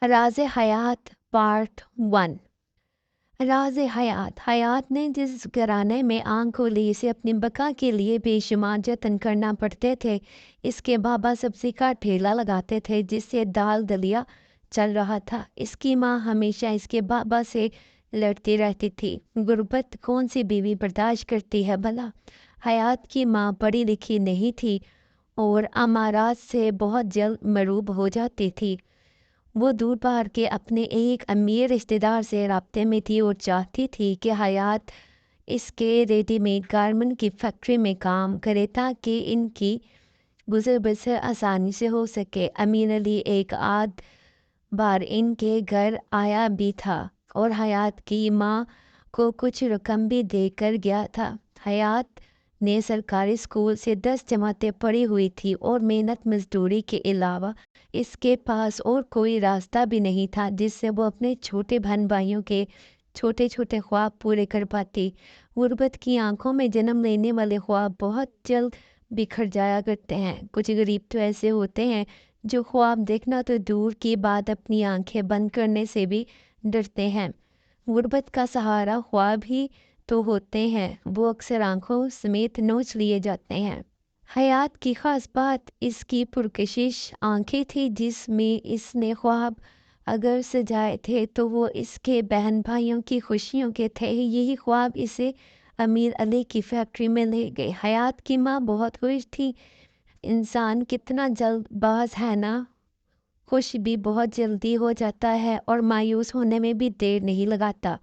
राज हयात part 1। राज हयात। हयात ने जिस घराने में आंख खोली इसे अपनी बका के लिए बेशुमार जतन करना पड़ते थे। इसके बाबा सब्जी का ठेला लगाते थे जिससे दाल दलिया चल रहा था। इसकी माँ हमेशा इसके बाबा से लड़ती रहती थी। गुर्बत कौन सी बीवी बर्दाश्त करती है भला। हयात की माँ पढ़ी लिखी नहीं थी और अमारात से बहुत जल्द मरूब हो जाती थी। वो दूर पार के अपने एक अमीर रिश्तेदार से राब्ते में थी और चाहती थी कि हयात इसके रेडीमेड गारमेंट की फैक्ट्री में काम करे ताकि इनकी गुजर बसर आसानी से हो सके। अमीर अली एक आध बार इनके घर आया भी था और हयात की माँ को कुछ रकम भी देकर गया था। हयात ने सरकारी स्कूल से 10 जमातें पढ़ी हुई थी और मेहनत मजदूरी के अलावा इसके पास और कोई रास्ता भी नहीं था जिससे वो अपने छोटे बहन भाइयों के छोटे छोटे ख्वाब पूरे कर पाती। गुर्बत की आंखों में जन्म लेने वाले ख्वाब बहुत जल्द बिखर जाया करते हैं। कुछ गरीब तो ऐसे होते हैं जो ख्वाब देखना तो दूर की बात अपनी आंखें बंद करने से भी डरते हैं। गुर्बत का सहारा ख्वाब ही तो होते हैं, वो अक्सर आंखों समेत नोच लिए जाते हैं। हयात की खास बात इसकी पुरकशिश आंखें थी जिसमें इसने ख्वाब अगर सजाए थे तो वो इसके बहन भाइयों की खुशियों के थे। यही ख्वाब इसे अमीर अली की फैक्ट्री में ले गए। हयात की माँ बहुत खुश थी। इंसान कितना जल्दबाज है ना, खुश भी बहुत जल्दी हो जाता है और मायूस होने में भी देर नहीं लगाता।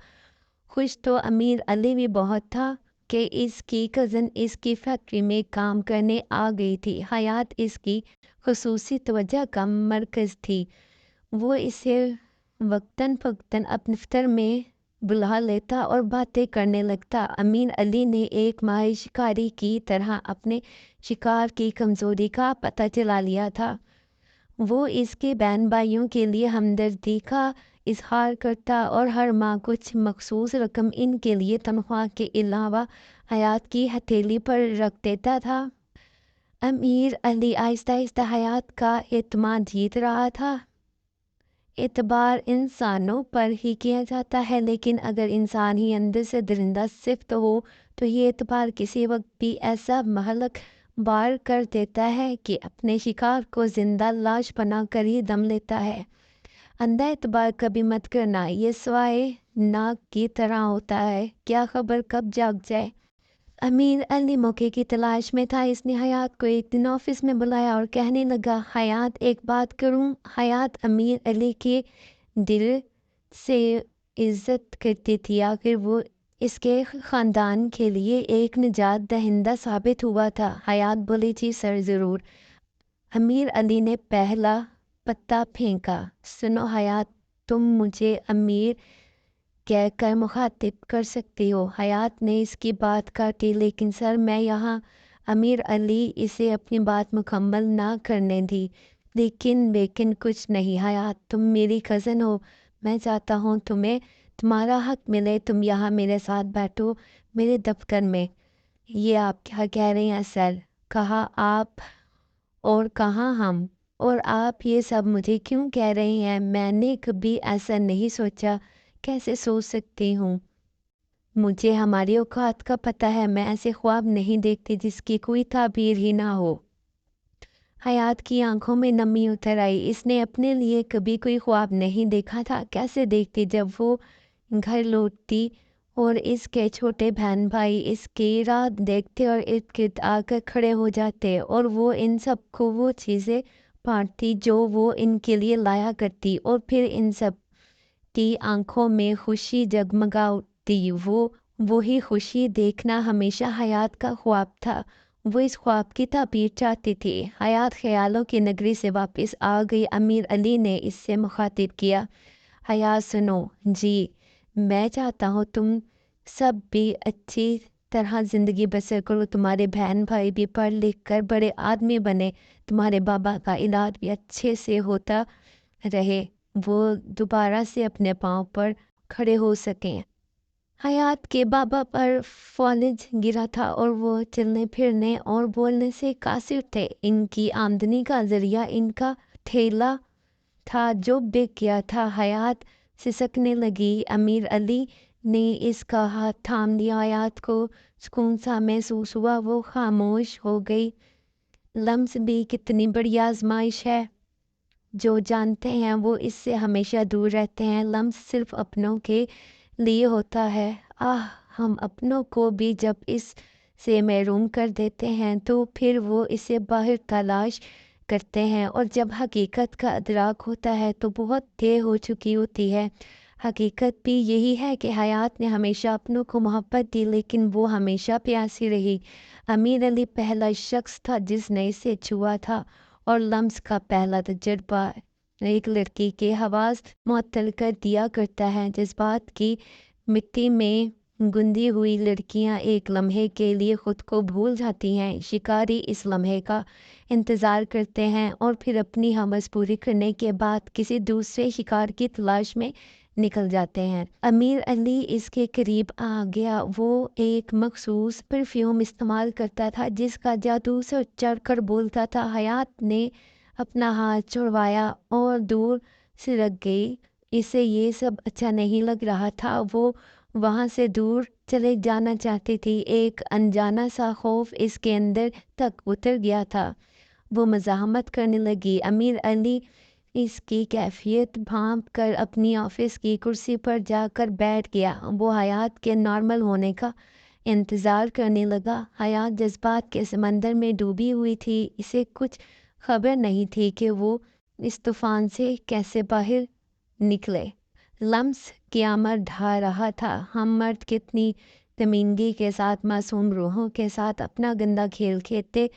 खुश तो अमीर अली भी बहुत था कि इसकी कज़न इसकी फैक्ट्री में काम करने आ गई थी। हयात इसकी खसूसी तवज्जो का मरकज़ थी। वो इसे वक्तन फ़क्तन अपने दफ्तर में बुला लेता और बातें करने लगता। अमीर अली ने एक माहिर शिकारी की तरह अपने शिकार की कमज़ोरी का पता चला लिया था। वो इसके बहन भाइयों के लिए हमदर्दी का इजहार करता और हर माह कुछ मखसूस रकम इनके लिए तनख्वाह के अलावा हयात की हथेली पर रख देता था। अमीर अली आहिस्ता आहिस्ता हयात का एतमाद जीत रहा था। एतबार इंसानों पर ही किया जाता है, लेकिन अगर इंसान ही अंदर से दरिंदा सिफ्त हो तो ये एतबार किसी वक्त भी ऐसा महलक बार कर देता है कि अपने शिकार को जिंदा लाश बना कर ही दम लेता है। अंधा एतबार कभी मत करना, ये सवाए नाक की तरह होता है, क्या खबर कब जाग जाए। अमीर अली मौके की तलाश में था। इसने हयात को एक दिन ऑफिस में बुलाया और कहने लगा, हयात एक बात करूं। हयात अमीर अली के दिल से इज्जत करती थी। आखिर वो इसके ख़ानदान के लिए एक निजात दहिंदा साबित हुआ था। हयात बोली, जी सर ज़रूर। अमीर अली ने पहला पत्ता फेंका। सुनो हयात, तुम मुझे अमीर कहकर मुखातिब कर सकती हो। हयात ने इसकी बात काटी, लेकिन सर मैं यहाँ। अमीर अली इसे अपनी बात मुकम्मल ना करने दी। लेकिन कुछ नहीं हयात, तुम मेरी कज़न हो। मैं चाहता हूँ तुम्हें तुम्हारा हक मिले। तुम यहाँ मेरे साथ बैठो मेरे दफ्तर में। ये आप क्या कह रहे हैं सर? कहा आप और कहाँ हम। और आप ये सब मुझे क्यों कह रहे हैं? मैंने कभी ऐसा नहीं सोचा। कैसे सोच सकती हूँ? मुझे हमारी औकात का पता है। मैं ऐसे ख्वाब नहीं देखती जिसकी कोई ताबीर ही ना हो। हयात की आंखों में नमी उतर आई। इसने अपने लिए कभी कोई ख्वाब नहीं देखा था। कैसे देखती जब वो घर लौटती और इसके छोटे बहन भाई इसकी रात देखते और इर्द गिर्द आकर खड़े हो जाते और वो इन सब को वो चीज़ें बांटती जो वो इनके लिए लाया करती और फिर इन सब की आंखों में खुशी जगमगा उठती। वो वही खुशी देखना हमेशा हयात का ख्वाब था। वो इस ख्वाब की ताबीर चाहती थी। हयात ख्यालों की नगरी से वापस आ गई। अमीर अली ने इससे मुखातिब किया, हयात सुनो जी, मैं चाहता हूँ तुम सब भी अच्छी तरह ज़िंदगी बसर करो। तुम्हारे बहन भाई भी पढ़ लिख कर बड़े आदमी बने। तुम्हारे बाबा का इलाज भी अच्छे से होता रहे, वो दोबारा से अपने पाँव पर खड़े हो सकें। हयात के बाबा पर फौलिज गिरा था और वो चलने फिरने और बोलने से कासिर थे। इनकी आमदनी का जरिया इनका ठेला था जो बिक गया था। हयात सिसकने लगी। अमीर अली ने इसका हाथ थाम लिया। हयात को सुकून सा महसूस हुआ। वो खामोश हो गई। लम्स भी कितनी बड़ी आजमाइश है। जो जानते हैं वो इससे हमेशा दूर रहते हैं। लम्स सिर्फ अपनों के लिए होता है। आह, हम अपनों को भी जब इस से महरूम कर देते हैं तो फिर वो इसे बाहर तलाश करते हैं, और जब हकीकत का अदराक होता है तो बहुत देर हो चुकी होती है। हकीकत भी यही है कि हयात ने हमेशा अपनों को मोहब्बत दी, लेकिन वो हमेशा प्यासी रही। अमीर अली पहला शख्स था जिसने इसे छुआ था, और लम्स का पहला तजुर्बा एक लड़की के हवास मुअत्तल कर दिया करता है। जज्बात की मिट्टी में गुंदी हुई लड़कियां एक लम्हे के लिए खुद को भूल जाती हैं। शिकारी इस लम्हे का इंतज़ार करते हैं और फिर अपनी हवस पूरी करने के बाद किसी दूसरे शिकार की तलाश में निकल जाते हैं। अमीर अली इसके करीब आ गया। वो एक मखसूस परफ्यूम इस्तेमाल करता था जिसका जादू से चढ़ कर बोलता था। हयात ने अपना हाथ छुड़वाया और दूर से रख गई। इसे ये सब अच्छा नहीं लग रहा था। वो वहाँ से दूर चले जाना चाहती थी। एक अनजाना सा खौफ इसके अंदर तक उतर गया था। वो मज़ाहमत करने लगी। अमीर अली इसकी कैफियत भांप कर अपनी ऑफिस की कुर्सी पर जाकर बैठ गया। वो हयात के नॉर्मल होने का इंतज़ार करने लगा। हयात जज्बात के समंदर में डूबी हुई थी। इसे कुछ खबर नहीं थी कि वो इस तूफान से कैसे बाहर निकले। लम्स क़यामत ढा रहा था। हम मर्द कितनी तमीनगी के साथ मासूम रूहों के साथ अपना गंदा खेल खेलते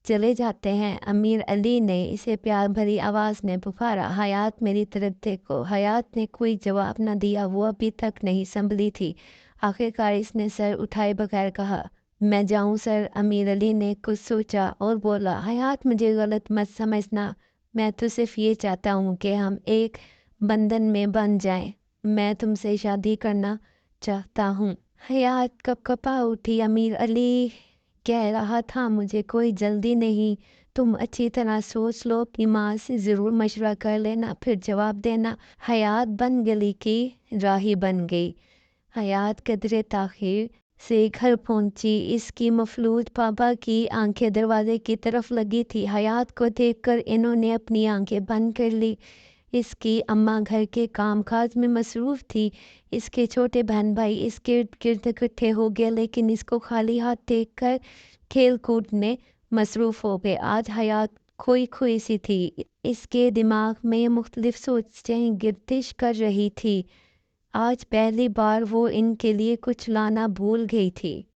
चले जाते हैं। अमीर अली ने इसे प्यार भरी आवाज़ में पुकारा, हयात मेरी तरफ देखो। हयात ने कोई जवाब न दिया। वो अभी तक नहीं संभली थी। आखिरकार इसने सर उठाए बगैर कहा, मैं जाऊं सर। अमीर अली ने कुछ सोचा और बोला, हयात मुझे गलत मत समझना। मैं तो सिर्फ ये चाहता हूँ कि हम एक बंधन में बन जाएं। मैं तुमसे शादी करना चाहता हूँ। हयात कपकपा उठी। अमीर अली कह रहा था, मुझे कोई जल्दी नहीं। तुम अच्छी तरह सोच लो। अपनी माँ से ज़रूर मशवरा कर लेना, फिर जवाब देना। हयात बन गली की राही बन गई। हयात कदरे ताखिर से घर पहुंची। इसकी मफलूज पापा की आंखें दरवाजे की तरफ लगी थी। हयात को देखकर इन्होंने अपनी आंखें बंद कर ली। इसकी अम्मा घर के कामकाज में मसरूफ़ थी। इसके छोटे बहन भाई इसके इर्द गिर्द इकट्ठे हो गए, लेकिन इसको खाली हाथ देखकर खेल कूद में मसरूफ़ हो गए। आज हयात खोई खोई सी थी। इसके दिमाग में मुख्तलिफ सोचें गिरदिश कर रही थी। आज पहली बार वो इनके लिए कुछ लाना भूल गई थी।